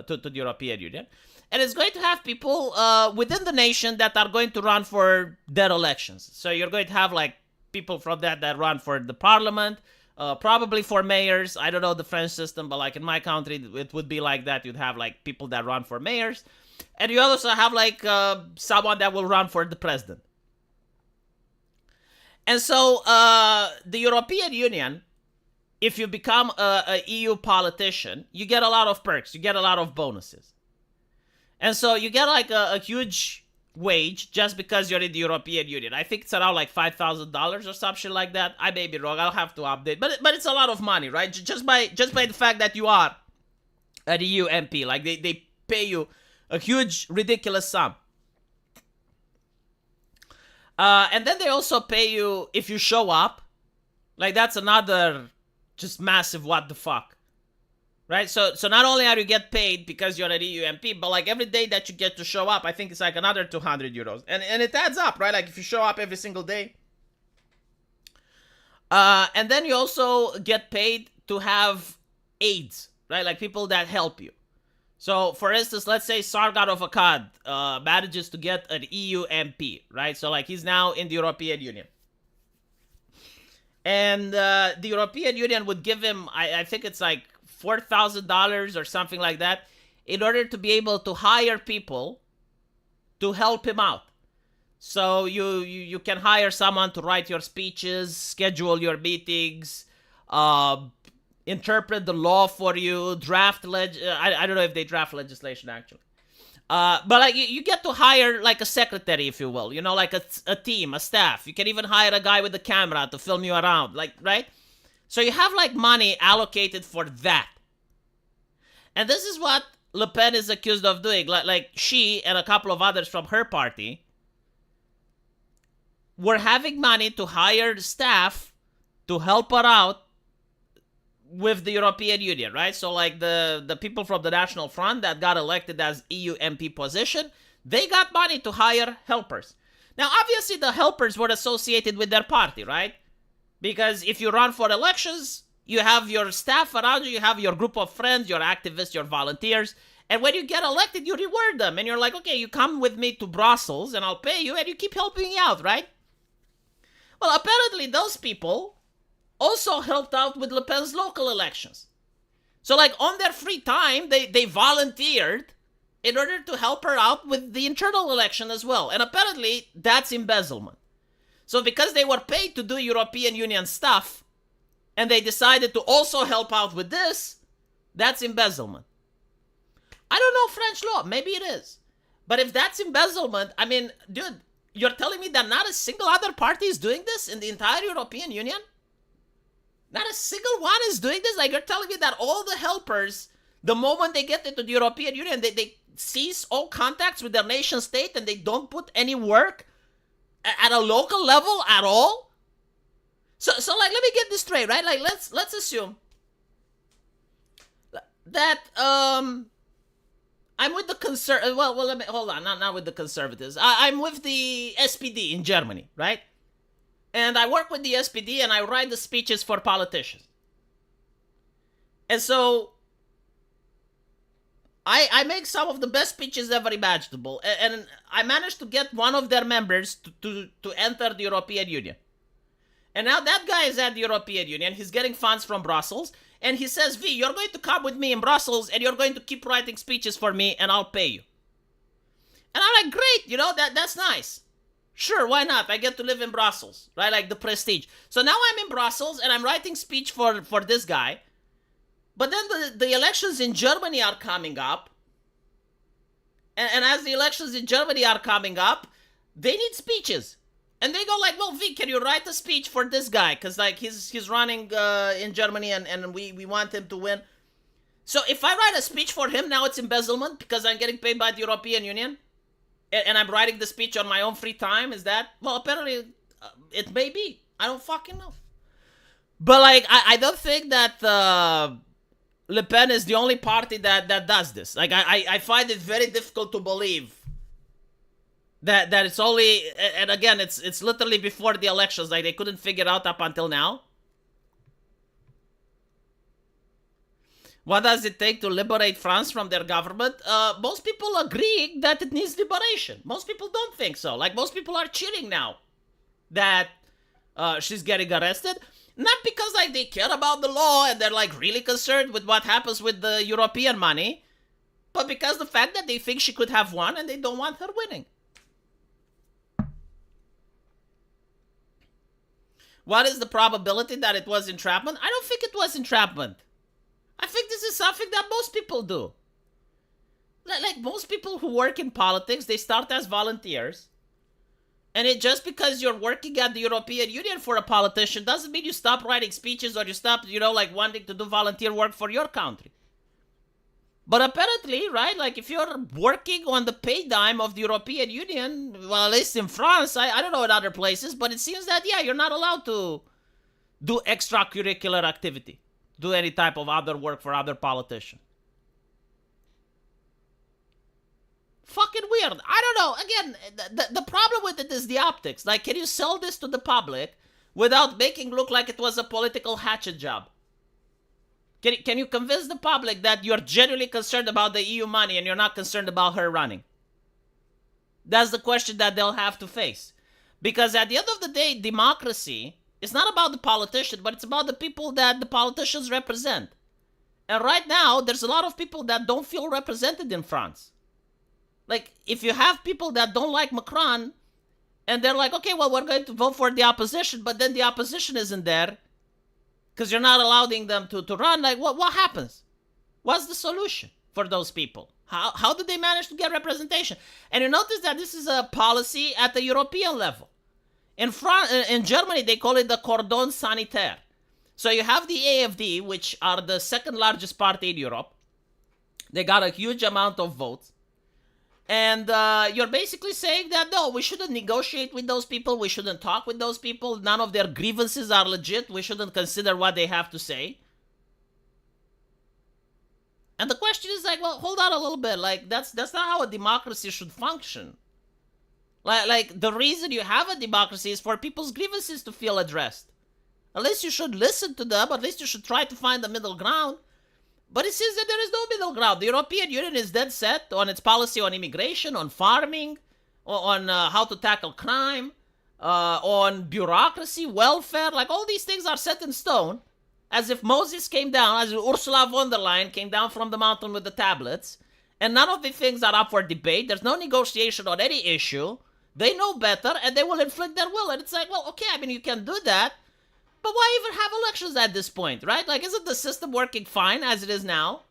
to the European Union, and it's going to have people within the nation that are going to run for their elections. So you're going to have like people from that run for the parliament, probably for mayors. I don't know the French system, but like in my country, it would be like that. You'd have like people that run for mayors, and you also have like someone that will run for the president. And so the European Union, if you become a EU politician, you get a lot of perks. You get a lot of bonuses. And so you get like a huge wage just because you're in the European Union. I think it's around like $5,000 or something like that. I may be wrong. I'll have to update. But it's a lot of money, right? Just by the fact that you are an EU MP. Like they pay you a huge, ridiculous sum. And then they also pay you if you show up. Like that's another just massive what the fuck. Right? So not only are you get paid because you're an EU MP, but like every day that you get to show up, I think it's like another 200 euros. And it adds up, right? Like if you show up every single day. And then you also get paid to have aides, right? Like people that help you. So, for instance, let's say Sargon Akkad manages to get an EU MP, right? So, like, he's now in the European Union. And the European Union would give him, I think it's like $4,000 or something like that, in order to be able to hire people to help him out. So, you can hire someone to write your speeches, schedule your meetings, interpret the law for you, draft I don't know if they draft legislation actually. But like you get to hire like a secretary, if you will, you know, like a team, a staff. You can even hire a guy with a camera to film you around, like, right? So you have like money allocated for that. And this is what Le Pen is accused of doing. Like she and a couple of others from her party were having money to hire staff to help her out with the European Union, right? So like the people from the National Front that got elected as EU MP position, they got money to hire helpers. Now, obviously, the helpers were associated with their party, right? Because if you run for elections, you have your staff around you, you have your group of friends, your activists, your volunteers, and when you get elected, you reward them, and you're like, okay, you come with me to Brussels, and I'll pay you, and you keep helping me out, right? Well, apparently, those people also helped out with Le Pen's local elections. So like on their free time, they volunteered in order to help her out with the internal election as well. And apparently that's embezzlement. So because they were paid to do European Union stuff, and they decided to also help out with this, that's embezzlement. I don't know French law, maybe it is. But if that's embezzlement, I mean, dude, you're telling me that not a single other party is doing this in the entire European Union? Not a single one is doing this? Like, you're telling me that all the helpers, the moment they get into the European Union, they cease all contacts with their nation state and they don't put any work at a local level at all? So like, let me get this straight, right? Like, let's assume that I'm with the well, let me hold on. Not with the conservatives. I'm with the SPD in Germany, right? And I work with the SPD and I write the speeches for politicians. And so I make some of the best speeches ever imaginable. And I managed to get one of their members to enter the European Union. And now that guy is at the European Union. He's getting funds from Brussels. And he says, V, you're going to come with me in Brussels and you're going to keep writing speeches for me and I'll pay you. And I'm like, great, you know, that's nice. Sure, why not? I get to live in Brussels, right? Like the prestige. So now I'm in Brussels and I'm writing speech for this guy. But then the elections in Germany are coming up. And as the elections in Germany are coming up, they need speeches. And they go like, well, V, can you write a speech for this guy? Because like he's running in Germany and we want him to win. So if I write a speech for him, now it's embezzlement because I'm getting paid by the European Union? And I'm writing the speech on my own free time? Is that? Well, apparently it may be. I don't fucking know. But like, I don't think that Le Pen is the only party that does this. Like, I find it very difficult to believe that it's only, and again, it's literally before the elections. Like, they couldn't figure it out up until now. What does it take to liberate France from their government? Most people agree that it needs liberation. Most people don't think so. Like, most people are cheering now that she's getting arrested. Not because like they care about the law and they're like really concerned with what happens with the European money, but because the fact that they think she could have won and they don't want her winning. What is the probability that it was entrapment? I don't think it was entrapment. I think this is something that most people do. Like most people who work in politics, they start as volunteers. And it just because you're working at the European Union for a politician doesn't mean you stop writing speeches or you stop, like wanting to do volunteer work for your country. But apparently, right, like if you're working on the pay dime of the European Union, well, at least in France, I don't know in other places, but it seems that, yeah, you're not allowed to do extracurricular activity, do any type of other work for other politicians. Fucking weird. I don't know. Again, the problem with it is the optics. Like, can you sell this to the public without making look like it was a political hatchet job? Can you convince the public that you're genuinely concerned about the EU money and you're not concerned about her running? That's the question that they'll have to face. Because at the end of the day, democracy is not about the politician, but it's about the people that the politicians represent. And right now, there's a lot of people that don't feel represented in France. Like, if you have people that don't like Macron, and they're like, okay, well, we're going to vote for the opposition, but then the opposition isn't there, because you're not allowing them to run, like, what happens? What's the solution for those people? How do they manage to get representation? And you notice that this is a policy at the European level. In Germany, they call it the cordon sanitaire. So you have the AfD, which are the second largest party in Europe. They got a huge amount of votes. And you're basically saying that, no, we shouldn't negotiate with those people. We shouldn't talk with those people. None of their grievances are legit. We shouldn't consider what they have to say. And the question is like, well, hold on a little bit. Like, that's not how a democracy should function. Like the reason you have a democracy is for people's grievances to feel addressed. At least you should listen to them. At least you should try to find a middle ground. But it seems that there is no middle ground. The European Union is dead set on its policy on immigration, on farming, on how to tackle crime, on bureaucracy, welfare. Like, all these things are set in stone. As if Moses came down, as if Ursula von der Leyen came down from the mountain with the tablets. And none of the things are up for debate. There's no negotiation on any issue. They know better, and they will inflict their will. And it's like, well, okay, I mean, you can do that. But why even have elections at this point, right? Like, isn't the system working fine as it is now?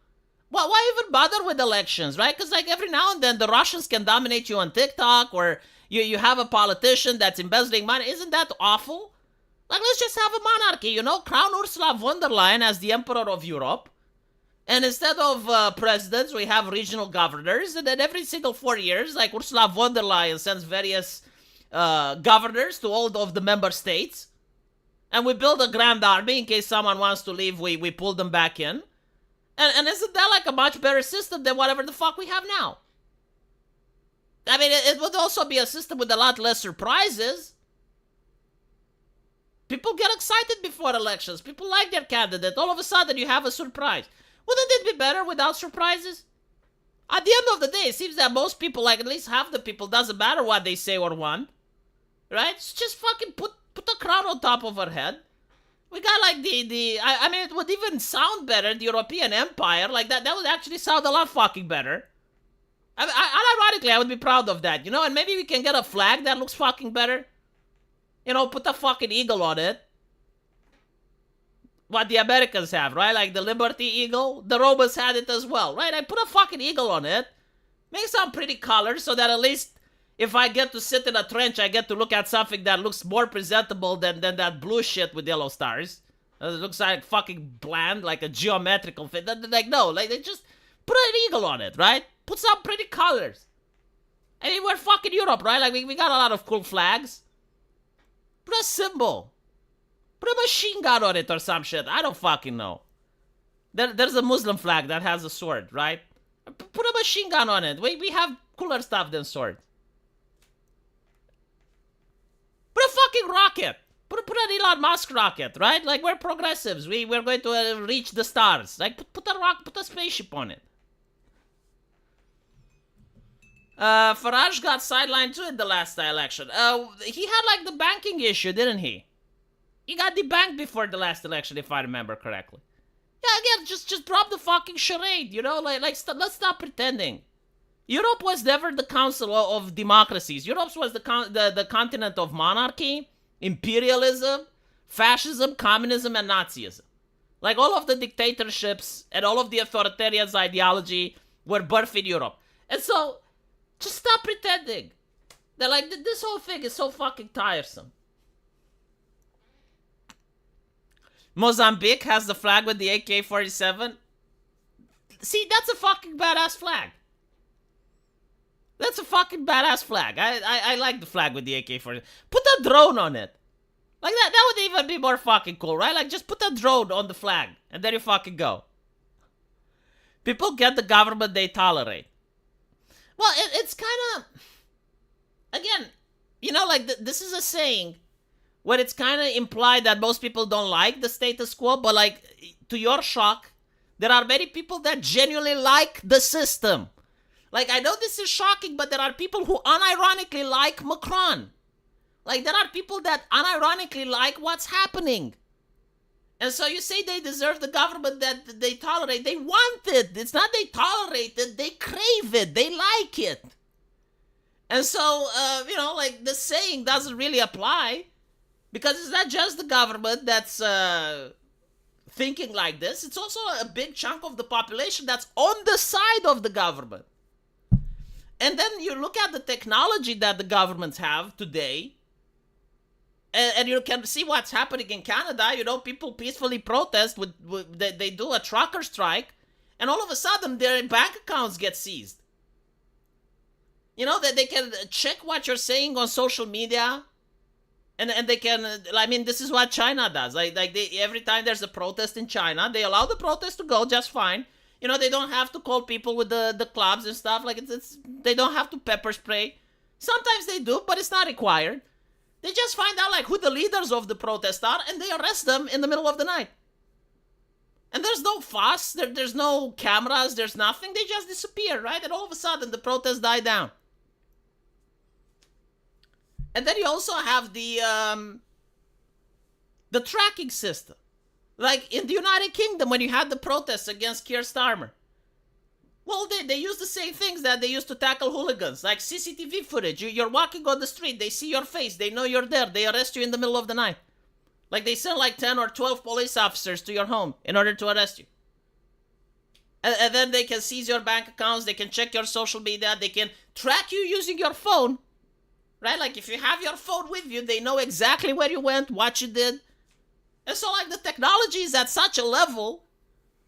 Why even bother with elections, right? Because, like, every now and then the Russians can dominate you on TikTok, or you have a politician that's embezzling money. Isn't that awful? Like, let's just have a monarchy, Crown Ursula von der Leyen as the Emperor of Europe. And instead of presidents, we have regional governors. And then every single 4 years, like, Ursula von der Leyen sends various governors to all of the member states. And we build a grand army in case someone wants to leave, we pull them back in. And isn't that like a much better system than whatever the fuck we have now? I mean, it would also be a system with a lot less surprises. People get excited before elections. People like their candidate. All of a sudden, you have a surprise. Wouldn't it be better without surprises? At the end of the day, it seems that most people, like at least half the people, doesn't matter what they say or want. Right? Just fucking put a crown on top of her head. We got like I mean, it would even sound better, the European Empire. Like, that would actually sound a lot fucking better. Ironically, I would be proud of that, And maybe we can get a flag that looks fucking better. Put a fucking eagle on it. What the Americans have, right? Like the Liberty Eagle. The Romans had it as well, right? I put a fucking eagle on it. Make some pretty colors so that at least if I get to sit in a trench, I get to look at something that looks more presentable than that blue shit with yellow stars. It looks like fucking bland, like a geometrical thing. Like, no, like, they just put an eagle on it, right? Put some pretty colors. I mean, we're fucking Europe, right? Like, we got a lot of cool flags. Put a symbol Put a machine gun on it or some shit. I don't fucking know. There's a Muslim flag that has a sword, right? Put a machine gun on it. We have cooler stuff than sword. Put a fucking rocket. Put an Elon Musk rocket, right? Like, we're progressives. We're going to reach the stars. Like, put a spaceship on it. Farage got sidelined too in the last election. He had like the banking issue, didn't he? He got debanked before the last election, if I remember correctly. Yeah, again, just drop the fucking charade, you know? Let's stop pretending. Europe was never the council of democracies. Europe was the continent of monarchy, imperialism, fascism, communism, and Nazism. Like, all of the dictatorships and all of the authoritarian ideology were birthed in Europe. And so, just stop pretending. That, like, this whole thing is so fucking tiresome. Mozambique has the flag with the AK-47. See, that's a fucking badass flag. That's a fucking badass flag. I like the flag with the AK-47. Put a drone on it. Like, that would even be more fucking cool, right? Like, just put a drone on the flag, and there you fucking go. People get the government they tolerate. Well, it's kind of... Again, you know, like, this is a saying where it's kind of implied that most people don't like the status quo, but, like, to your shock, there are many people that genuinely like the system. Like, I know this is shocking, but there are people who unironically like Macron. Like, there are people that unironically like what's happening. And so you say they deserve the government that they tolerate. They want it. It's not they tolerate it. They crave it. They like it. And so, you know, like, the saying doesn't really apply. Because it's not just the government that's thinking like this. It's also a big chunk of the population that's on the side of the government. And then you look at the technology that the governments have today, and you can see what's happening in Canada. You know, people peacefully protest, they do a trucker strike, and all of a sudden their bank accounts get seized. You know, that they can check what you're saying on social media, and they can, I mean, this is what China does. Like every time there's a protest in China, they allow the protest to go just fine. You know, they don't have to call people with the clubs and stuff. Like, they don't have to pepper spray. Sometimes they do, but it's not required. They just find out, like, who the leaders of the protest are, and they arrest them in the middle of the night. And there's no fuss. There's no cameras. There's nothing. They just disappear, right? And all of a sudden, the protests die down. And then you also have the tracking system. Like, in the United Kingdom, when you had the protests against Keir Starmer. Well, they use the same things that they used to tackle hooligans. Like CCTV footage. You're walking on the street. They see your face. They know you're there. They arrest you in the middle of the night. Like, they send like 10 or 12 police officers to your home in order to arrest you. And then they can seize your bank accounts. They can check your social media. They can track you using your phone. Right? Like, if you have your phone with you, they know exactly where you went, what you did. And so, like, the technology is at such a level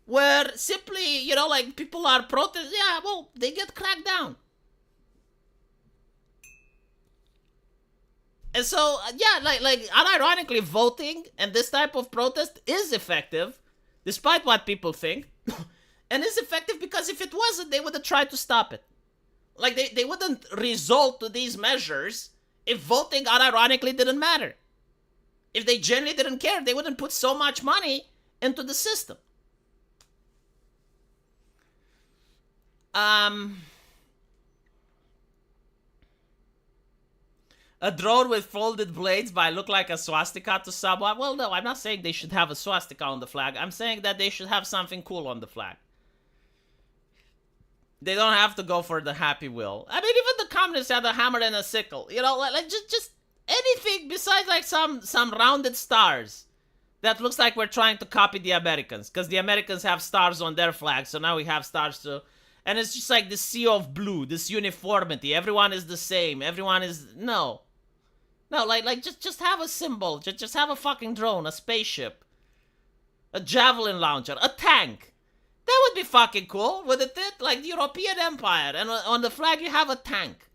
where simply, you know, like, people are protesting. Yeah, well, they get cracked down. And so, yeah, like unironically, voting and this type of protest is effective, despite what people think. And is effective because if it wasn't, they would have tried to stop it. Like, they wouldn't resort to these measures if voting unironically didn't matter. If they genuinely didn't care, they wouldn't put so much money into the system. A drone with folded blades might look like a swastika to someone. Well, no, I'm not saying they should have a swastika on the flag. I'm saying that they should have something cool on the flag. They don't have to go for the happy wheel. I mean, even the communists had a hammer and a sickle. You know, like just anything besides like some rounded stars that looks like we're trying to copy the Americans, because the Americans have stars on their flag, so now we have stars too. And it's just like this sea of blue, this uniformity. Everyone is the same. Everyone is no, like just have a symbol. Just have a fucking drone, a spaceship, a javelin launcher, a tank. That would be fucking cool, wouldn't it? Like the European Empire, and on the flag you have a tank.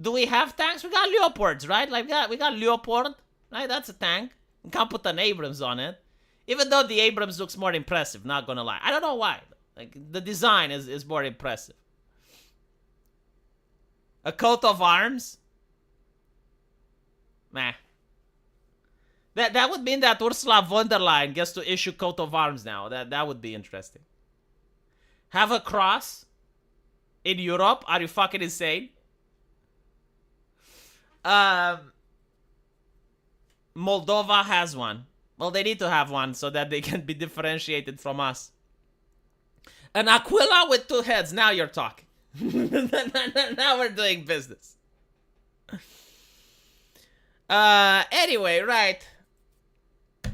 Do we have tanks? We got Leopards, right? Like we got Leopard, right? That's a tank. You can't put an Abrams on it. Even though the Abrams looks more impressive, not gonna lie. I don't know why. Like, the design is more impressive. A coat of arms? Meh. That would mean that Ursula von der Leyen gets to issue coat of arms now. That would be interesting. Have a cross in Europe? Are you fucking insane? Moldova has one. Well, they need to have one so that they can be differentiated from us. An Aquila with 2 heads. Now you're talking. Now we're doing business. Anyway, right.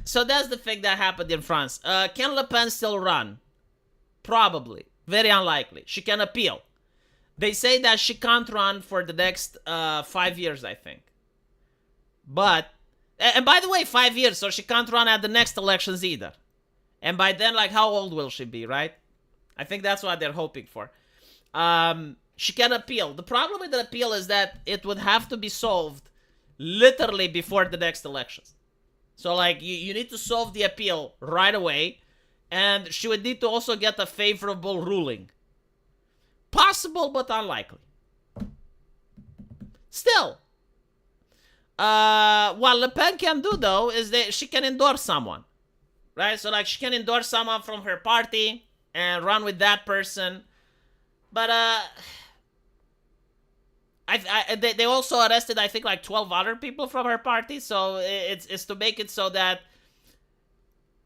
So that's the thing that happened in France. Can Le Pen still run? Probably. Very unlikely. She can appeal. They say that she can't run for the next 5 years, I think. But, and by the way, 5 years, so she can't run at the next elections either. And by then, like, how old will she be, right? I think that's what they're hoping for. She can appeal. The problem with the appeal is that it would have to be solved literally before the next elections. So, like, you need to solve the appeal right away. And she would need to also get a favorable ruling. Possible, but unlikely. Still. What Le Pen can do, though, is that she can endorse someone. Right? So, like, she can endorse someone from her party and run with that person. But, they also arrested, I think, like 12 other people from her party. So, it's to make it so that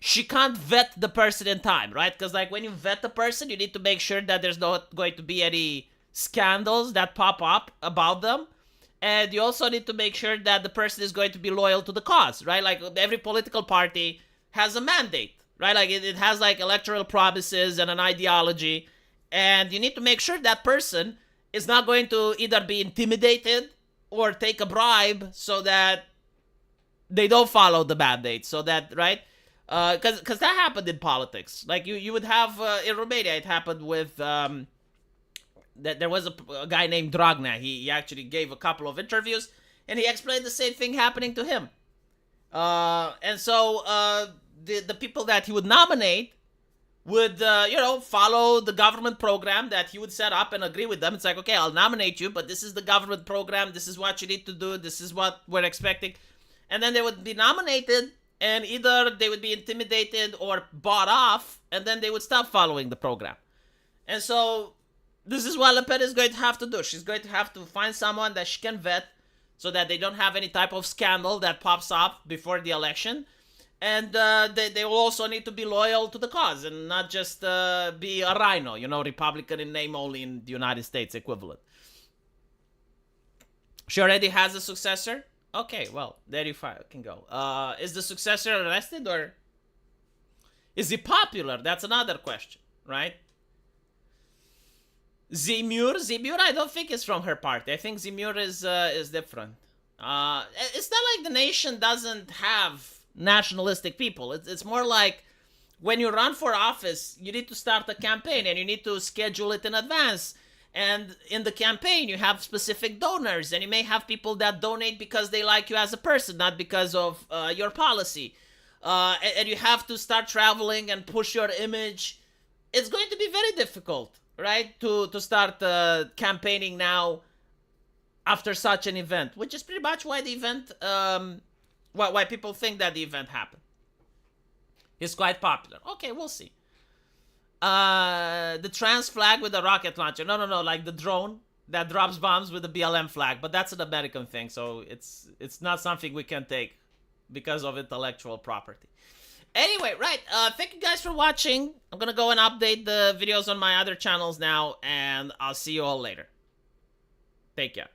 she can't vet the person in time, right? Because, like, when you vet the person, you need to make sure that there's not going to be any scandals that pop up about them. And you also need to make sure that the person is going to be loyal to the cause, right? Like, every political party has a mandate, right? Like, it has, like, electoral promises and an ideology. And you need to make sure that person is not going to either be intimidated or take a bribe so that they don't follow the mandate. So that, right? Because that happened in politics. Like, you would have, in Romania, it happened with, there was a guy named Dragnea. He actually gave a couple of interviews, and he explained the same thing happening to him. And so, the people that he would nominate would, follow the government program that he would set up and agree with them. It's like, okay, I'll nominate you, but this is the government program. This is what you need to do. This is what we're expecting. And then they would be nominated, and either they would be intimidated or bought off, and then they would stop following the program. And so, this is what Le Pen is going to have to do. She's going to have to find someone that she can vet so that they don't have any type of scandal that pops up before the election. And they will also need to be loyal to the cause and not just be a rhino, Republican in name only in the United States equivalent. She already has a successor? Okay, well, there you can go. Is the successor arrested, or is he popular? That's another question, right? Zemmour, I don't think is from her party. I think Zemmour is different. It's not like the nation doesn't have nationalistic people. It's more like when you run for office, you need to start a campaign and you need to schedule it in advance. And in the campaign, you have specific donors, and you may have people that donate because they like you as a person, not because of your policy. And you have to start traveling and push your image. It's going to be very difficult, right, to start campaigning now after such an event, which is pretty much why the event, why people think that the event happened. It's quite popular. Okay, we'll see. The trans flag with the rocket launcher. No, like the drone that drops bombs with the BLM flag. But that's an American thing, so it's not something we can take because of intellectual property. Anyway, right, thank you guys for watching. I'm gonna go and update the videos on my other channels now, and I'll see you all later. Take care.